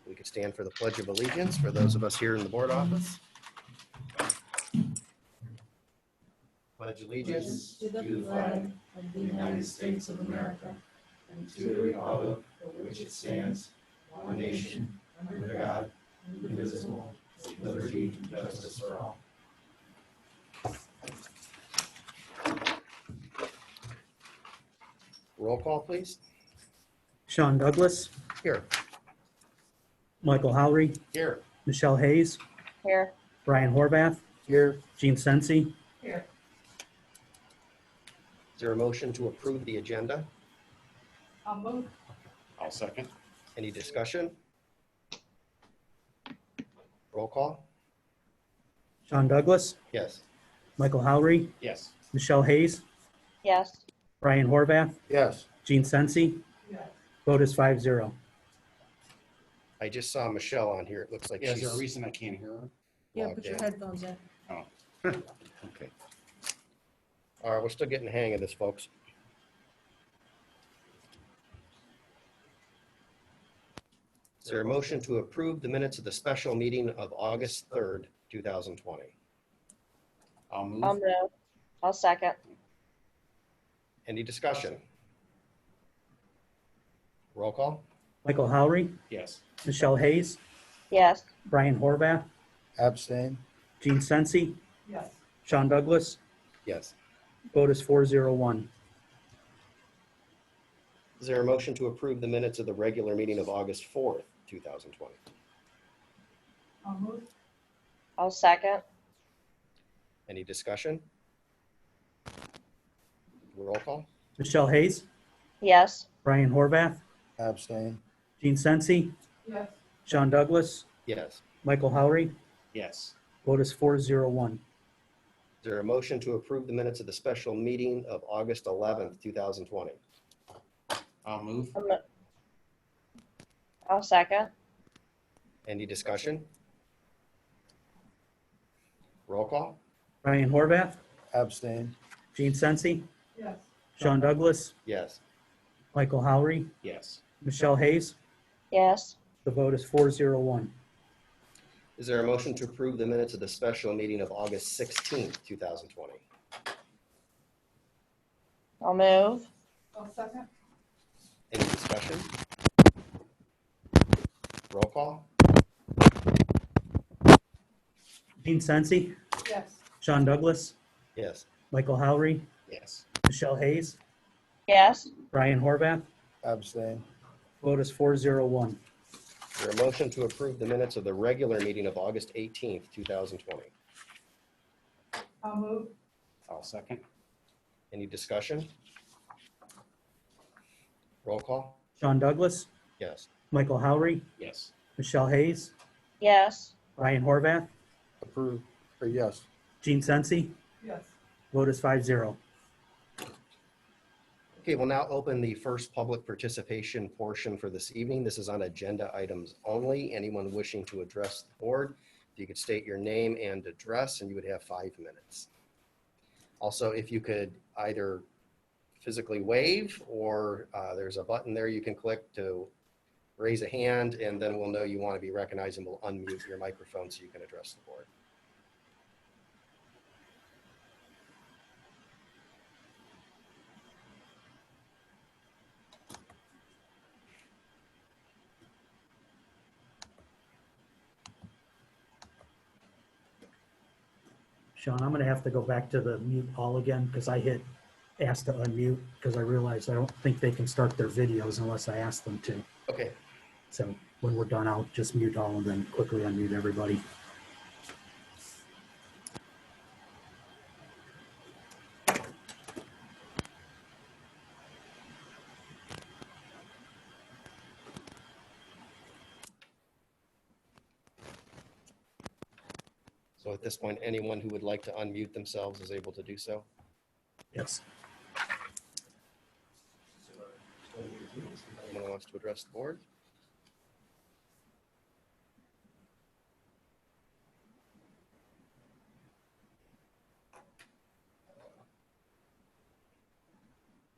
We could stand for the Pledge of Allegiance for those of us here in the board office. Pledge allegiance to the flag of the United States of America and to the republic for which it stands, one nation, under God, indivisible, with liberty and justice for all. Roll call, please. Sean Douglas, Here. Michael Howry, Here. Michelle Hayes, Here. Brian Horvath, Here. Gene Sensi, Here. Is there a motion to approve the agenda? I'll move. I'll second. Any discussion? Roll call? Sean Douglas, Yes. Michael Howry, Yes. Michelle Hayes, Yes. Brian Horvath, Yes. Gene Sensi. Yes. Vote is 5-0. I just saw Michelle on here. It looks like Yeah, is there a she's reason I can't hear her? Yeah, logged put your in. headphones in. Oh. Okay. All right, we're still getting the hang of this, folks. Is there a motion to approve the minutes of the special meeting of August 3rd, 2020? I'll move. I'll move. I'll second. Any discussion? Roll call? Michael Howry, Yes. Michelle Hayes, Yes. Brian Horvath, Abstain. Gene Sensi, Yes. Sean Douglas. Yes. Vote is 4-0-1. Is there a motion to approve the minutes of the regular meeting of August 4th, 2020? I'll move. I'll second. Any discussion? Roll call? Michelle Hayes, Yes. Brian Horvath, Abstain. Gene Sensi, Yes. Sean Douglas, Yes. Michael Howry. Yes. Vote is 4-0-1. Is there a motion to approve the minutes of the special meeting of August 11th, 2020? I'll move. I'll second. Any discussion? Roll call? Brian Horvath, Abstain. Gene Sensi, Yes. Sean Douglas, Yes. Michael Howry, Yes. Michelle Hayes. Yes. The vote is 4-0-1. Is there a motion to approve the minutes of the special meeting of August 16th, 2020? I'll move. I'll second. Any discussion? Roll call? Gene Sensi, Yes. Sean Douglas, Yes. Michael Howry, Yes. Michelle Hayes, Yes. Brian Horvath. Abstain. Vote is 4-0-1. Is there a motion to approve the minutes of the regular meeting of August 18th, 2020? I'll move. I'll second. Any discussion? Roll call? Sean Douglas, Yes. Michael Howry, Yes. Michelle Hayes, Yes. Brian Horvath, Approve. Or yes. Gene Sensi. Yes. Vote is 5-0. Okay, we'll now open the first public participation portion for this evening. This is on agenda items only. Anyone wishing to address the board, if you could state your name and address, and you would have 5 minutes. Also, if you could either physically wave or there's a button there you can click to raise a hand, and then we'll know you want to be recognized and we'll unmute your microphone so you can address the board. Sean, I'm going to have to go back to the mute all again because I hit ask to unmute because I realized I don't think they can start their videos unless I ask them to. Okay, So when we're done, I'll just mute all and then quickly unmute everybody. so at this point, anyone who would like to unmute themselves is able to do so. Yes. Anyone who wants to address the board?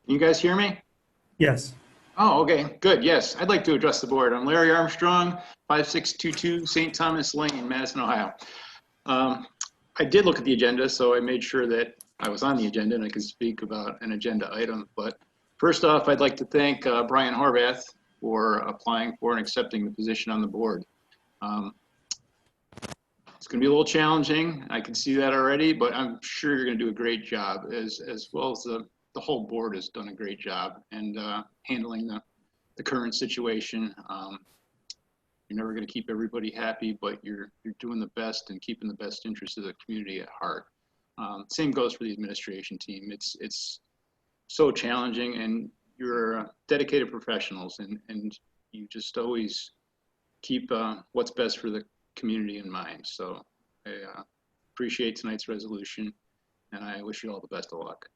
Can you guys hear me? Yes. Oh, okay, good. Yes, I'd like to address the board. I'm Larry Armstrong, 5622 St. Thomas Lane, Madison, Ohio. I did look at the agenda, so I made sure that I was on the agenda and I could speak about an agenda item. But first off, I'd like to thank Brian Horvath for applying for and accepting the position on the board. It's going to be a little challenging. I can see that already, but I'm sure you're going to do a great job, as well as the whole board has done a great job and handling the current situation. You're never going to keep everybody happy, but you're doing the best and keeping the best interests of the community at heart. Same goes for the administration team. It's so challenging, and you're dedicated professionals, and you just always keep what's best for the community in mind. So I appreciate tonight's resolution, and I wish you all the best of luck.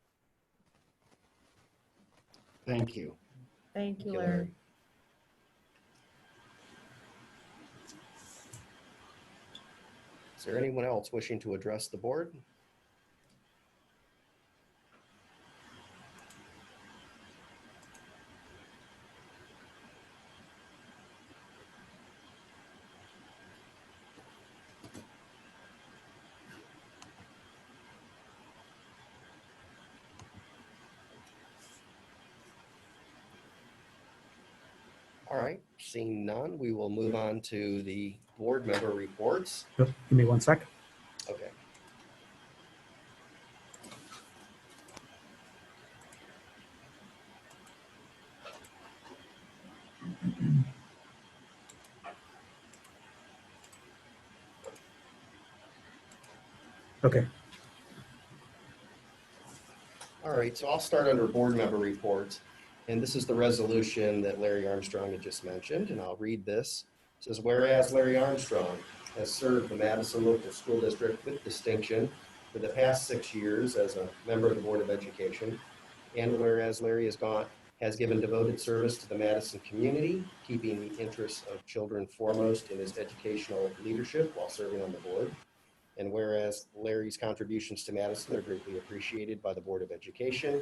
Thank you. Thank you, Larry. Is there anyone else wishing to address the board? All right, seeing none, we will move on to the board member reports. Give me 1 sec. Okay. Okay. All right, so I'll start under board member reports. And this is the resolution that Larry Armstrong had just mentioned, and I'll read this. It says, whereas Larry Armstrong has served the Madison Local School District with distinction for the past 6 years as a member of the Board of Education, and whereas Larry has given devoted service to the Madison community, keeping the interests of children foremost in his educational leadership while serving on the board, and whereas Larry's contributions to Madison are greatly appreciated by the Board of Education,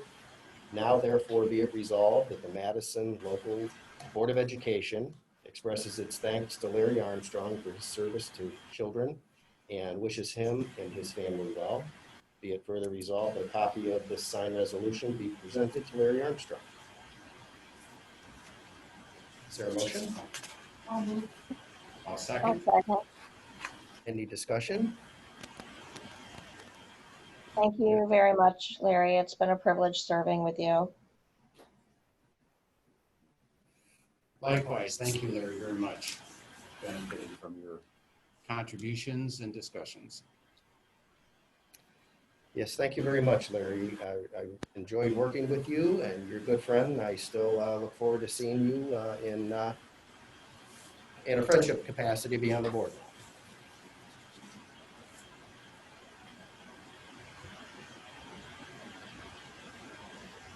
now therefore be it resolved that the Madison Local Board of Education expresses its thanks to Larry Armstrong for his service to children and wishes him and his family well. Be it further resolved that a copy of this signed resolution be presented to Larry Armstrong. Is there a motion? I'll I'll second. second. Any discussion? Thank you very much, Larry. It's been a privilege serving with you. Likewise, thank you, Larry, very much. Benefited from your contributions and discussions. Yes, thank you very much, Larry. I enjoyed working with you, and you're a good friend. I still look forward to seeing you in a friendship capacity beyond the board.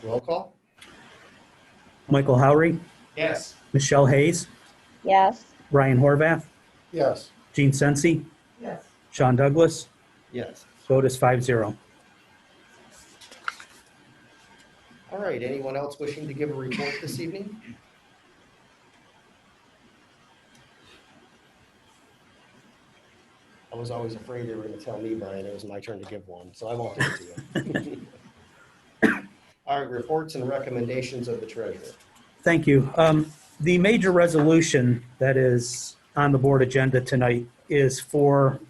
Roll call? Michael Howry, Yes. Michelle Hayes, Yes, Ryan Horvath, Yes. Gene Sensi, Yes. Sean Douglas. Yes. Vote is 5-0. All right, anyone else wishing to give a report this evening? I was always afraid they were going to tell me, Brian, it was my turn to give one, so I won't give it to you. All right, reports and recommendations of the treasurer. Thank you. The major resolution that is on the board agenda tonight is for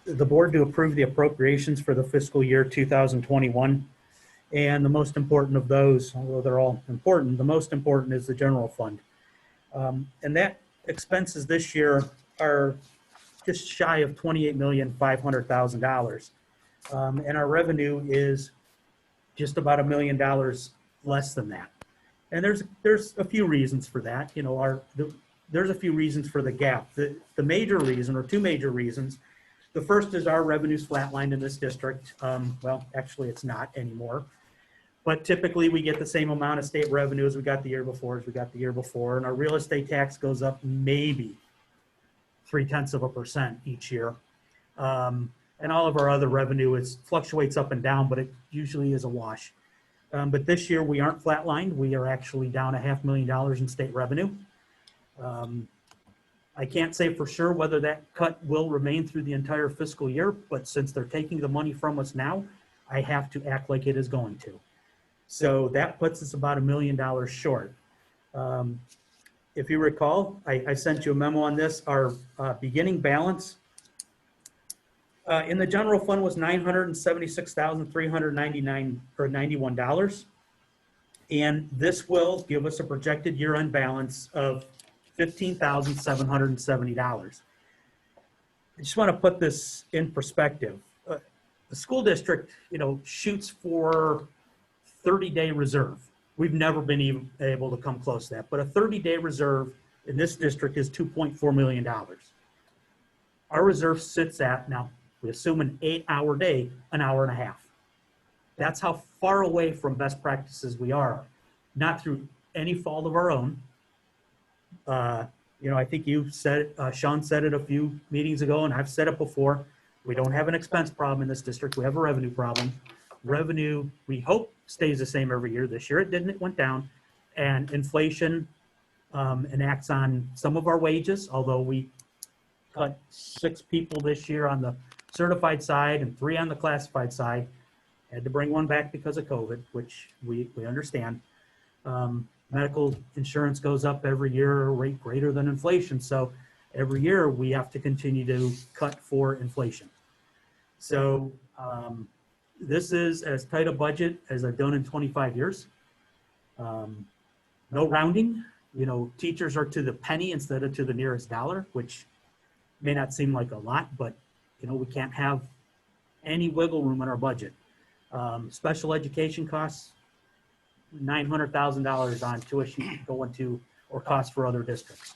the board to approve the appropriations for the fiscal year 2021. And the most important of those, although they're all important, the most important is the general fund. And that expenses this year are just shy of $28,500,000. And our revenue is just about $1 million less than that. And there's a few reasons for that. You know, there's a few reasons for the gap. The major reason, or two major reasons, the first is our revenue's flatlined in this district. Well, actually it's not anymore. But typically we get the same amount of state revenue as we got the year before, and our real estate tax goes up maybe 0.3% each year. And all of our other revenue fluctuates up and down, but it usually is a wash. But this year we aren't flatlined. We are actually down $500,000 in state revenue. I can't say for sure whether that cut will remain through the entire fiscal year, but since they're taking the money from us now, I have to act like it is going to. So that puts us about $1 million short. If you recall, I sent you a memo on this. Our beginning balance in the general fund was $976,391. And this will give us a projected year-end balance of $15,770. I just want to put this in perspective. The school district, shoots for 30-day reserve. We've never been even able to come close to that, but a 30-day reserve in this district is $2.4 million. Our reserve sits at, now we assume an 8-hour day, an hour and a half. That's how far away from best practices we are, not through any fault of our own. I think you said, Sean said it a few meetings ago, and I've said it before. We don't have an expense problem in this district. We have a revenue problem. Revenue, we hope, stays the same every year. This year it didn't, it went down. And inflation enacts on some of our wages, although we cut 6 people this year on the certified side and 3 on the classified side. Had to bring 1 back because of COVID, which we understand. Medical insurance goes up every year, a rate greater than inflation. So every year we have to continue to cut for inflation. So this is as tight a budget as I've done in 25 years. No rounding. Teachers are to the penny instead of to the nearest dollar, which may not seem like a lot, but we can't have any wiggle room in our budget. Special education costs, $900,000 on tuition going to or costs for other districts.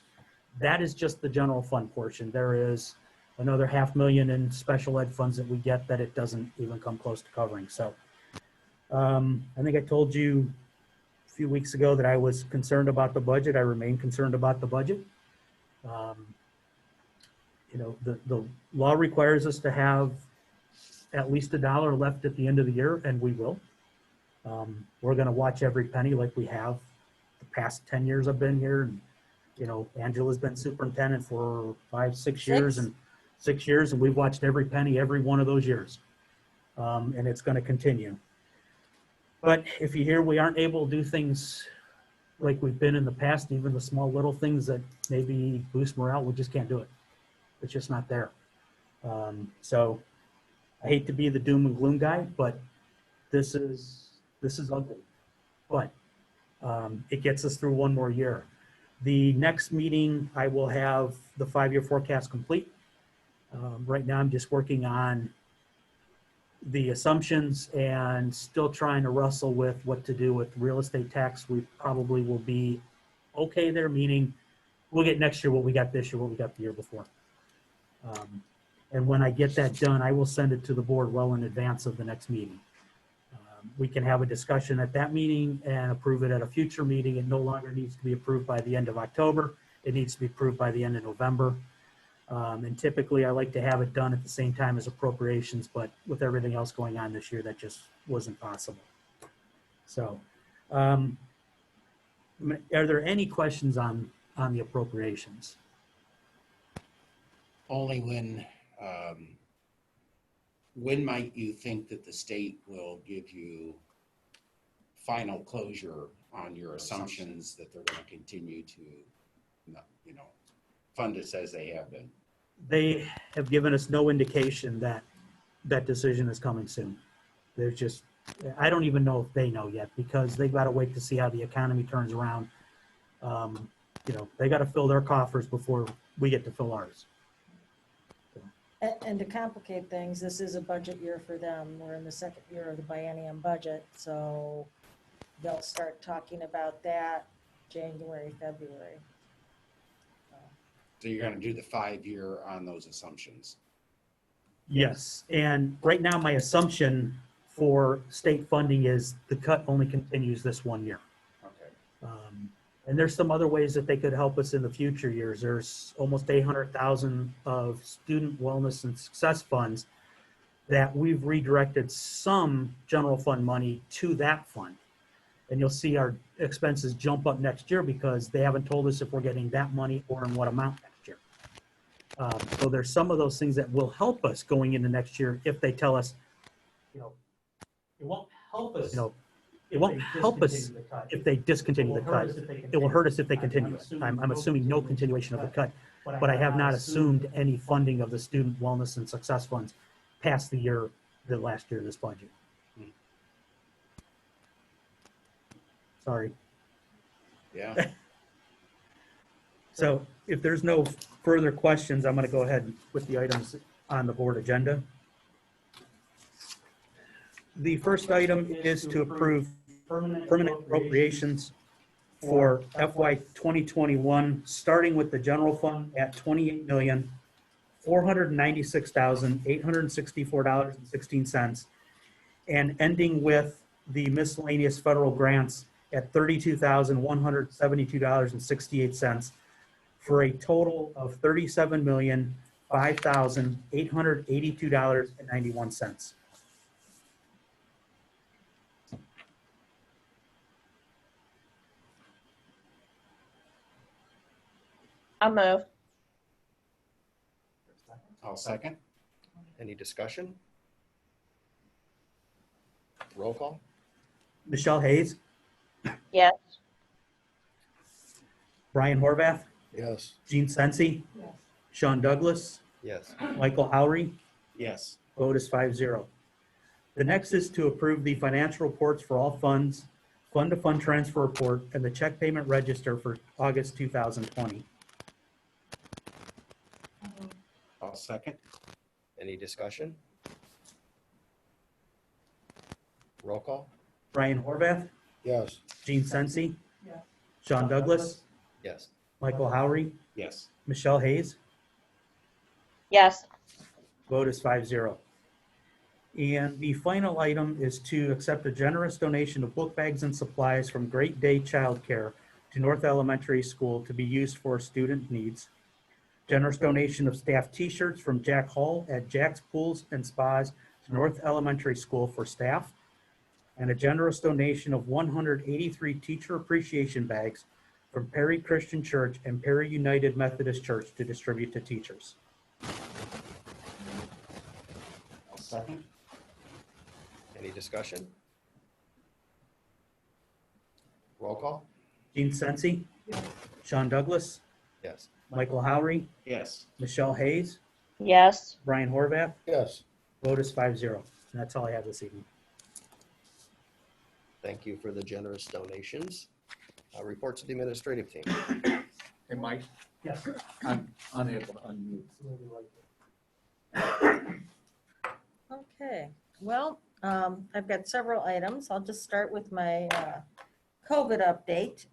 That is just the general fund portion. There is another $500,000 in special ed funds that we get that it doesn't even come close to covering. So I think I told you a few weeks ago that I was concerned about the budget. I remain concerned about the budget. The law requires us to have at least $1 left at the end of the year, and we will. We're going to watch every penny like we have the past 10 years I've been here. And, Angela's been superintendent for 5-6 years and 6 years, and we've watched every penny every one of those years. And it's going to continue. But if you hear we aren't able to do things like we've been in the past, even the small little things that maybe boost morale, we just can't do it. It's just not there. So I hate to be the doom and gloom guy, but this is ugly. But it gets us through one more year. The next meeting, I will have the 5-year forecast complete. Right now, I'm just working on the assumptions and still trying to wrestle with what to do with real estate tax. We probably will be okay there, meaning we'll get next year what we got this year, what we got the year before. And when I get that done, I will send it to the board well in advance of the next meeting. We can have a discussion at that meeting and approve it at a future meeting. It no longer needs to be approved by the end of October. It needs to be approved by the end of November. And typically I like to have it done at the same time as appropriations, but with everything else going on this year, that just wasn't possible. So are there any questions on the appropriations? Only when might you think that the state will give you final closure on your assumptions that they're going to continue to, fund us as they have been? They have given us no indication that that decision is coming soon. There's just, I don't even know if they know yet because they've got to wait to see how the economy turns around. They got to fill their coffers before we get to fill ours. And to complicate things, this is a budget year for them. We're in the second year of the biennium budget, so they'll start talking about that January, February. So you're going to do the 5-year on those assumptions? Yes, and right now my assumption for state funding is the cut only continues this 1 year. Okay. And there's some other ways that they could help us in the future years. There's almost 800,000 of student wellness and success funds that we've redirected some general fund money to that fund. And you'll see our expenses jump up next year because they haven't told us if we're getting that money or in what amount next year. So there's some of those things that will help us going into next year if they tell us, you know, It won't help us. you know, it won't help us if they discontinue the cut. It will hurt us if they continue it. I'm assuming no continuation of the cut, but I have not assumed any funding of the student wellness and success funds past the last year of this budget. Sorry. Yeah. So if there's no further questions, I'm going to go ahead with the items on the board agenda. The first item is to approve permanent appropriations for FY 2021, starting with the general fund at $28,496,864.16 and ending with the miscellaneous federal grants at $32,172.68 for a total of $37,005,882.91. I'll move. I'll second. Any discussion? Roll call? Michelle Hayes, Yes. Brian Horvath, Yes. Gene Sensi, Sean Douglas, Yes. Michael Howery, Yes. vote is 5-0. The next is to approve the financial reports for all funds, fund-to-fund transfer report, and the check payment register for August 2020. I'll second. Any discussion? Roll call? Brian Horvath, Yes. Gene Sensi, Sean Douglas, Yes. Michael Howery, Yes. Michelle Hayes, Yes. vote is 5-0. And the final item is to accept a generous donation of book bags and supplies from Great Day Childcare to North Elementary School to be used for student needs. Generous donation of staff t-shirts from Jack Hall at Jack's Pools and Spas to North Elementary School for staff. And a generous donation of 183 teacher appreciation bags from Perry Christian Church and Perry United Methodist Church to distribute to teachers. I'll second. Any discussion? Roll call? Gene Sensi, Sean Douglas, Yes. Michael Howery, Yes. Michelle Hayes, Yes. Brian Horvath, Yes. vote is 5-0. And that's all I have this evening. Thank you for the generous donations. Reports to the administrative team. Hey, Mike, Yes. I'm unable to unmute. Okay, well, I've got several items. I'll just start with my COVID update.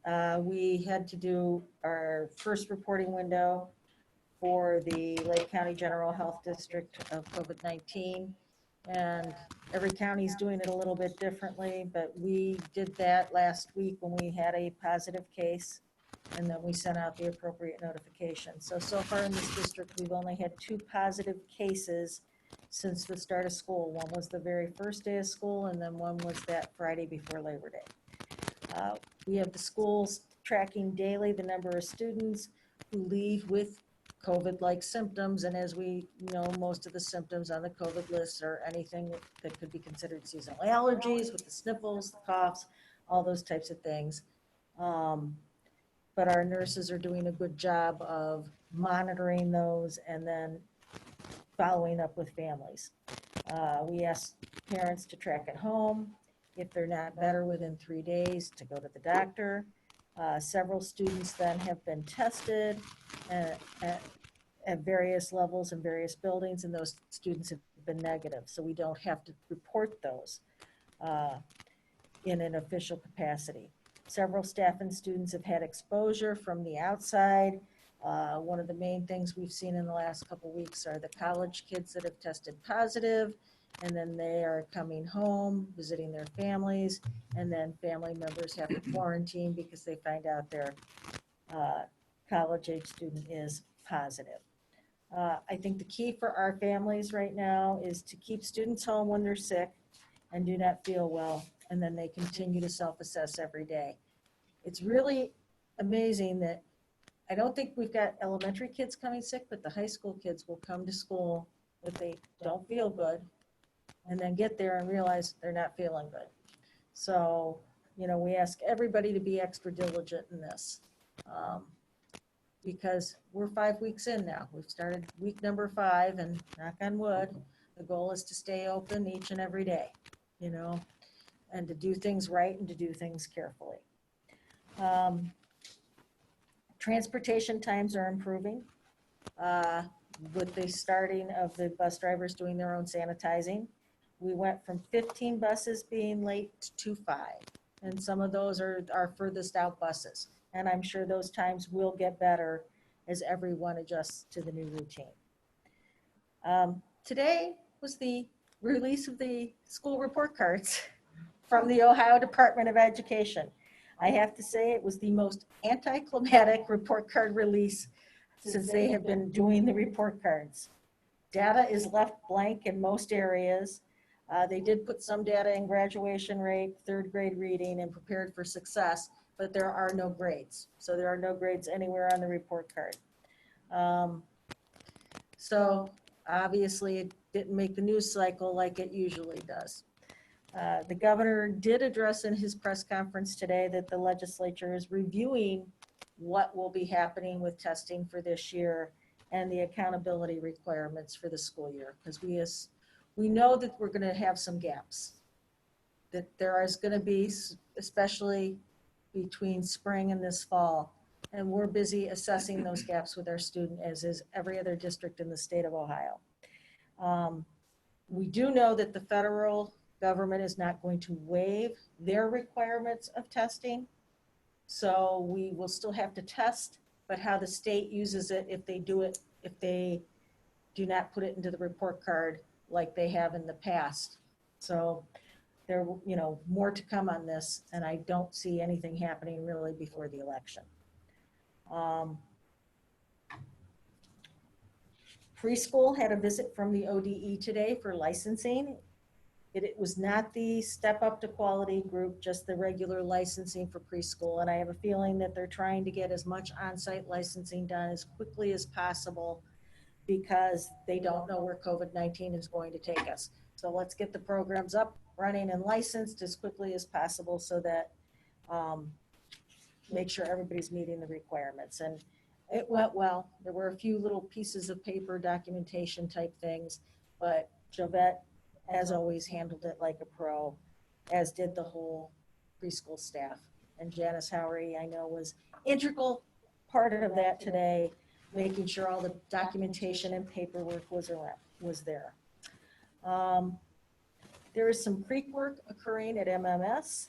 We had to do our first reporting window for the Lake County General Health District of COVID-19. And every county's doing it a little bit differently, but we did that last week when we had a positive case. And then we sent out the appropriate notification. So far in this district, we've only had 2 positive cases since the start of school. One was the very first day of school, and then one was that Friday before Labor Day. We have the schools tracking daily the number of students who leave with COVID-like symptoms, and as we know, most of the symptoms on the COVID list are anything that could be considered seasonal allergies with the sniffles, the coughs, all those types of things. But our nurses are doing a good job of monitoring those and then following up with families. We ask parents to track at home. If they're not better within 3 days, to go to the doctor. Several students then have been tested at various levels in various buildings, and those students have been negative. So we don't have to report those in an official capacity. Several staff and students have had exposure from the outside. One of the main things we've seen in the last couple of weeks are the college kids that have tested positive, and then they are coming home, visiting their families, and then family members have to quarantine because they find out their college-age student is positive. I think the key for our families right now is to keep students home when they're sick and do not feel well and then they continue to self-assess every day. It's really amazing that I don't think we've got elementary kids coming sick, but the high school kids will come to school if they don't feel good and then get there and realize they're not feeling good. So, you know, we ask everybody to be extra diligent in this. Because we're 5 weeks in now. We've started week number 5, and knock on wood, the goal is to stay open each and every day, you know, and to do things right and to do things carefully. Transportation times are improving with the starting of the bus drivers doing their own sanitizing. We went from 15 buses being late to 5, and some of those are our furthest out buses. And I'm sure those times will get better as everyone adjusts to the new routine. Today was the release of the school report cards from the Ohio Department of Education. I have to say it was the most anticlimactic report card release since they have been doing the report cards. Data is left blank in most areas. They did put some data in graduation rate, 3rd grade reading, and prepared for success, but there are no grades. So there are no grades anywhere on the report card. So obviously it didn't make the news cycle like it usually does. The governor did address in his press conference today that the legislature is reviewing what will be happening with testing for this year and the accountability requirements for the school year. Because we know that we're going to have some gaps, that there is going to be, especially between spring and this fall. And we're busy assessing those gaps with our student, as is every other district in the state of Ohio. We do know that the federal government is not going to waive their requirements of testing. So we will still have to test, but how the state uses it, if they do not put it into the report card like they have in the past. So there, you know, more to come on this, and I don't see anything happening really before the election. Preschool had a visit from the ODE today for licensing. It was not the Step Up to Quality group, just the regular licensing for preschool. And I have a feeling that they're trying to get as much on-site licensing done as quickly as possible because they don't know where COVID-19 is going to take us. So let's get the programs up, running, and licensed as quickly as possible so that make sure everybody's meeting the requirements. And it went well. There were a few little pieces of paper documentation type things, but Jovette, as always, handled it like a pro, as did the whole preschool staff. And Janice Howery, I know, was integral part of that today, making sure all the documentation and paperwork was there. There is some creek work occurring at MMS.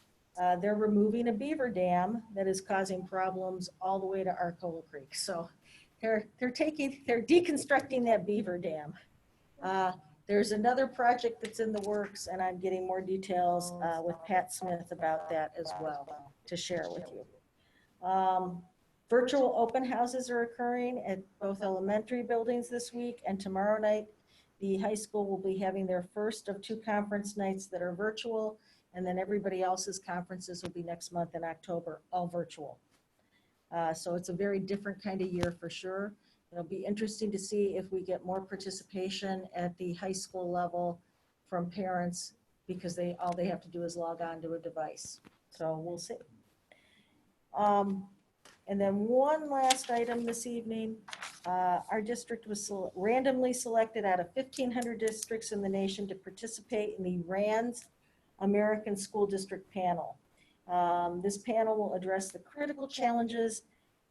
They're removing a beaver dam that is causing problems all the way to Arcola Creek. So they're deconstructing that beaver dam. There's another project that's in the works, and I'm getting more details with Pat Smith about that as well to share with you. Virtual open houses are occurring at both elementary buildings this week, and tomorrow night the high school will be having their first of 2 conference nights that are virtual, and then everybody else's conferences will be next month in October, all virtual. So it's a very different kind of year for sure. It'll be interesting to see if we get more participation at the high school level from parents, because all they have to do is log on to a device. So we'll see. And then one last item this evening, our district was randomly selected out of 1,500 districts in the nation to participate in the RAND's American School District Panel. This panel will address the critical challenges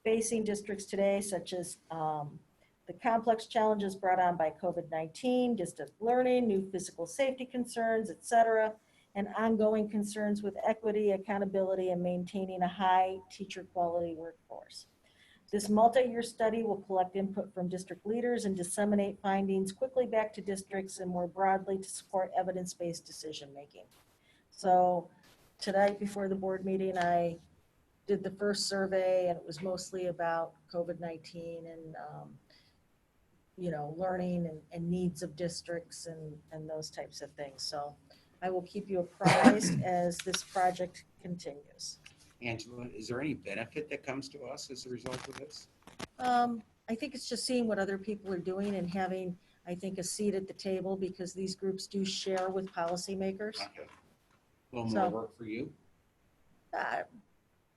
facing districts today, such as the complex challenges brought on by COVID-19, distant learning, new physical safety concerns, et cetera, and ongoing concerns with equity, accountability, and maintaining a high teacher quality workforce. This multi-year study will collect input from district leaders and disseminate findings quickly back to districts and more broadly to support evidence-based decision-making. So tonight before the board meeting, I did the first survey, and it was mostly about COVID-19 and you know, learning and needs of districts and those types of things. So I will keep you apprised as this project continues. Angela, is there any benefit that comes to us as a result of this? I think it's just seeing what other people are doing and having, I think, a seat at the table, because these groups do share with policymakers. Okay. A little So- more work for you?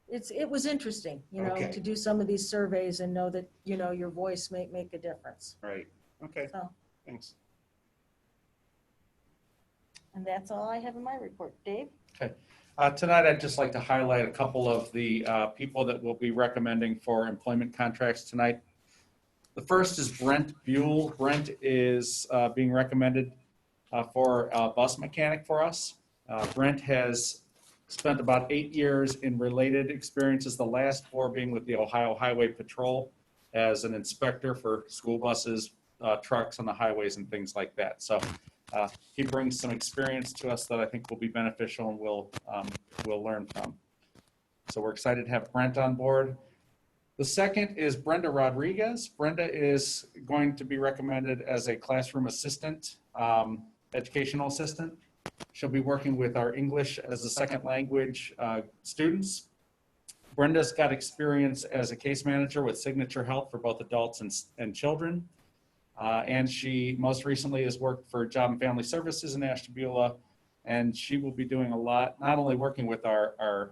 It was interesting, Okay. to do some of these surveys and know that, your voice may make a difference. Right. Okay. So, Thanks. and that's all I have in my report. Dave? Tonight, I'd just like to highlight a couple of the people that we'll be recommending for employment contracts tonight. The first is Brent Buell. Brent is being recommended for a bus mechanic for us. Brent has spent about 8 years in related experiences, the last 4 being with the Ohio Highway Patrol as an inspector for school buses, trucks on the highways and things like that. So he brings some experience to us that I think will be beneficial and we'll learn from. So we're excited to have Brent on board. The second is Brenda Rodriguez. Brenda is going to be recommended as a classroom assistant, educational assistant. She'll be working with our English as a second language students. Brenda's got experience as a case manager with Signature Health for both adults and children. And she most recently has worked for Job and Family Services in Ashtabula. And she will be doing a lot, not only working with our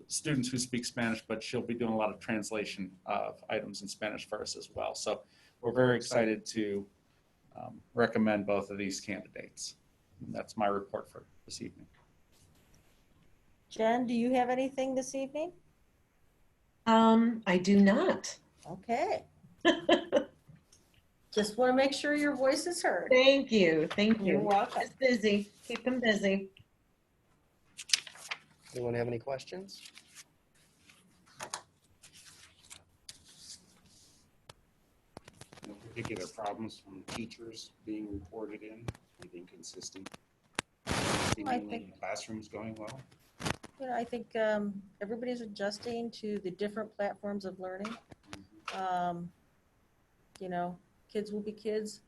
students who speak Spanish, but she'll be doing a lot of translation of items in Spanish for us as well. So we're very excited to recommend both of these candidates. And that's my report for this evening. Jen, do you have anything this evening? I do not. Okay. Just want to make sure your voice is heard. Thank you. Thank You're you. welcome. Just busy. Keep them busy. Anyone have any questions? No particular problems from teachers being reported in, anything consistent? Seemingly classrooms going well? I think everybody's adjusting to the different platforms of learning. Kids will be kids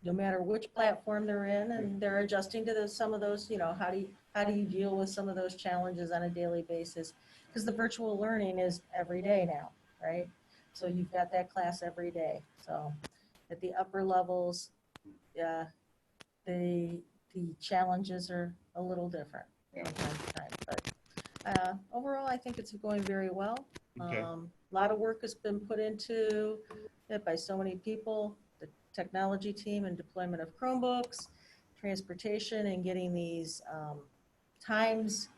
no matter which platform they're in, and they're adjusting to some of those, how do you deal with some of those challenges on a daily basis? Because the virtual learning is every day now, right? So you've got that class every day. So at the upper levels, the challenges are a little different Yeah. from time to time. But overall, I think it's going very well. Okay. A lot of work has been put into it by so many people, the technology team and deployment of Chromebooks, transportation and getting these times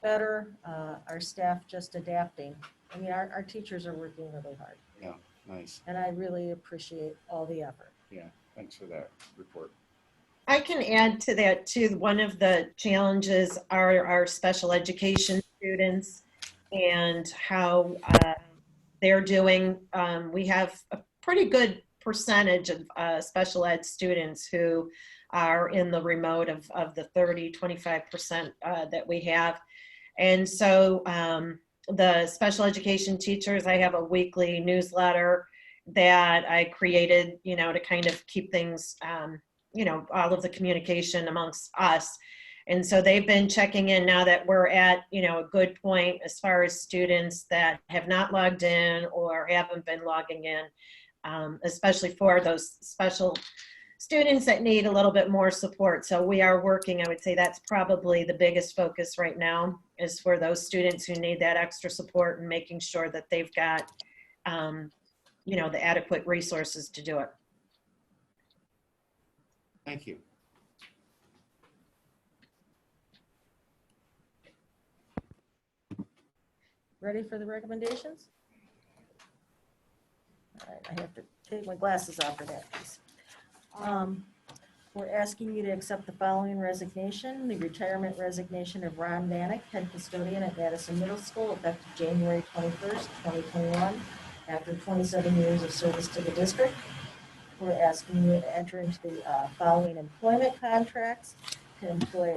better, our staff just adapting. I mean, our teachers are working really hard, Yeah, nice. and I really appreciate all the effort. Yeah, thanks for that report. I can add to that too. One of the challenges are our special education students and how they're doing. We have a pretty good percentage of special ed students who are in the remote of the 25% that we have. And so the special education teachers, I have a weekly newsletter that I created, to kind of keep things, all of the communication amongst us. And so they've been checking in now that we're at, a good point as far as students that have not logged in or haven't been logging in, especially for those special students that need a little bit more support. So we are working, I would say that's probably the biggest focus right now, is for those students who need that extra support and making sure that they've got, the adequate resources to do it. Thank you. Ready for the recommendations? All right, I have to take my glasses off for that, please. We're asking you to accept the following resignation: the retirement resignation of Ron Manick, head custodian at Madison Middle School, effective January 21st, 2021, after 27 years of service to the district. We're asking you to enter into the following employment contracts to employ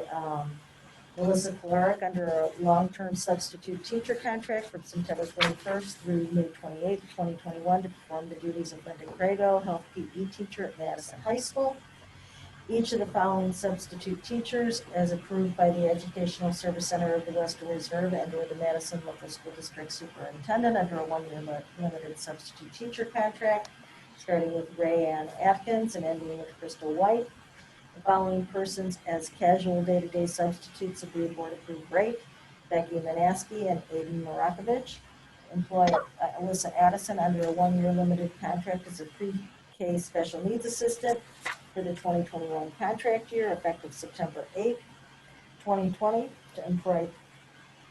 Melissa Clark under a long-term substitute teacher contract from September 21st through May 28th, 2021 to perform the duties of Linda Crago, health PE teacher at Madison High School. each of the following substitute teachers as approved by the Educational Service Center of the Western Reserve and or the Madison Local School District Superintendent under a one-year limited substitute teacher contract, starting with Ray Ann Atkins and ending with Crystal White. The following persons as casual day-to-day substitutes of the board-approved rate: Becky Manaski and Aiden Marakovich. Employ Alyssa Addison under a one-year limited contract as a pre-K special needs assistant for the 2021 contract year, effective September 8th, 2020. To employ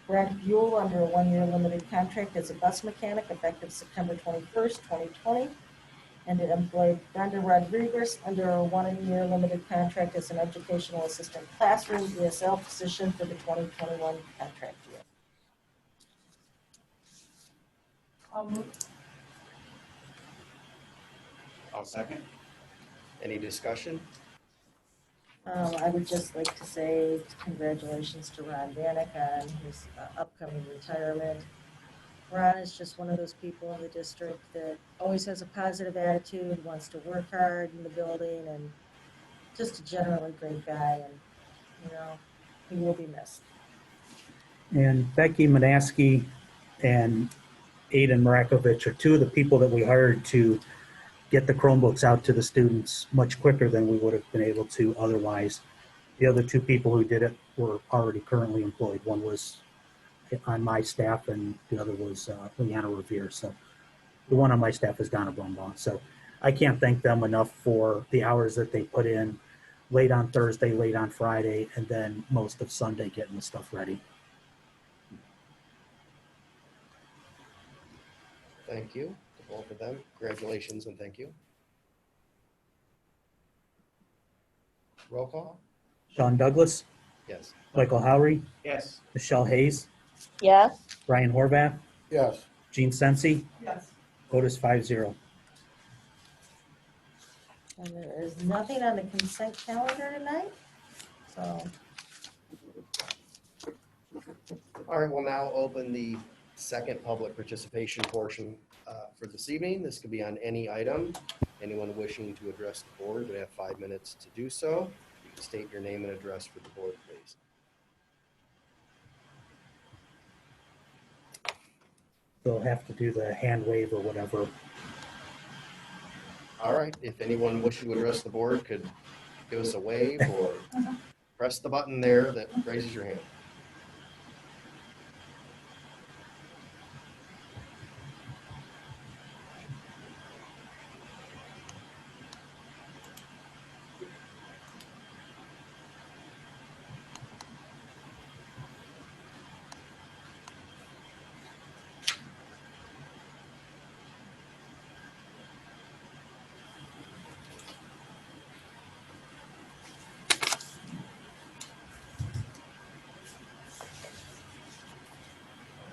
Brent Buell under a one-year limited contract as a bus mechanic, effective September 21st, 2020. And to employ Brenda Rodriguez under a one-year limited contract as an educational assistant classroom ESL position for the 2021 contract year. I'll second. Any discussion? I would just like to say congratulations to Ron Vanek on his upcoming retirement. Ron is just one of those people in the district that always has a positive attitude, wants to work hard in the building, and just a generally great guy. And, he will be missed. And Becky Manaski and Aiden Marakovich are two of the people that we hired to get the Chromebooks out to the students much quicker than we would have been able to otherwise. The other two people who did it were already currently employed. One was on my staff and the other was Leanna Revere. So the one on my staff is Donna Brumbaugh. So I can't thank them enough for the hours that they put in late on Thursday, late on Friday, and then most of Sunday getting the stuff ready. Thank you to both of them. Congratulations and thank you. Roll call? Sean Douglas, Yes. Michael Howry, Yes. Michelle Hayes, Yes. Brian Horvath, Yes. Gene Sensi, Yes. Otis 5-0. And there is nothing on the consent calendar tonight. So All right, we'll now open the second public participation portion for this evening. This could be on any item. Anyone wishing to address the board would have 5 minutes to do so. You can state your name and address for the board, please. They'll have to do the hand wave or whatever. All right, if anyone wishing to address the board could give us a wave or press the button there that raises your hand.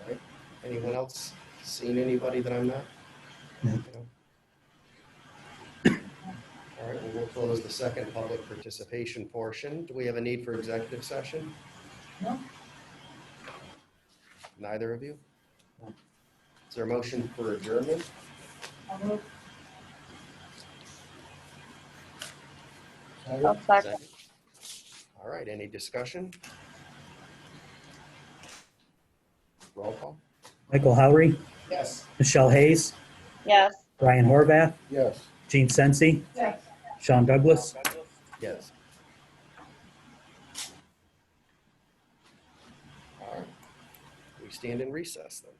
All right, anyone else seen anybody that I'm not? No. All right, well, we'll close the second public participation portion. Do we have a need for executive session? No. Neither of you? Is there a motion for adjournment? I'll second. Second. All right, any discussion? Roll call? Michael Howry, Yes. Michelle Hayes, Yes. Brian Horvath, Yes. Gene Sensi, Sean Douglas. Yes. All right, we stand in recess then.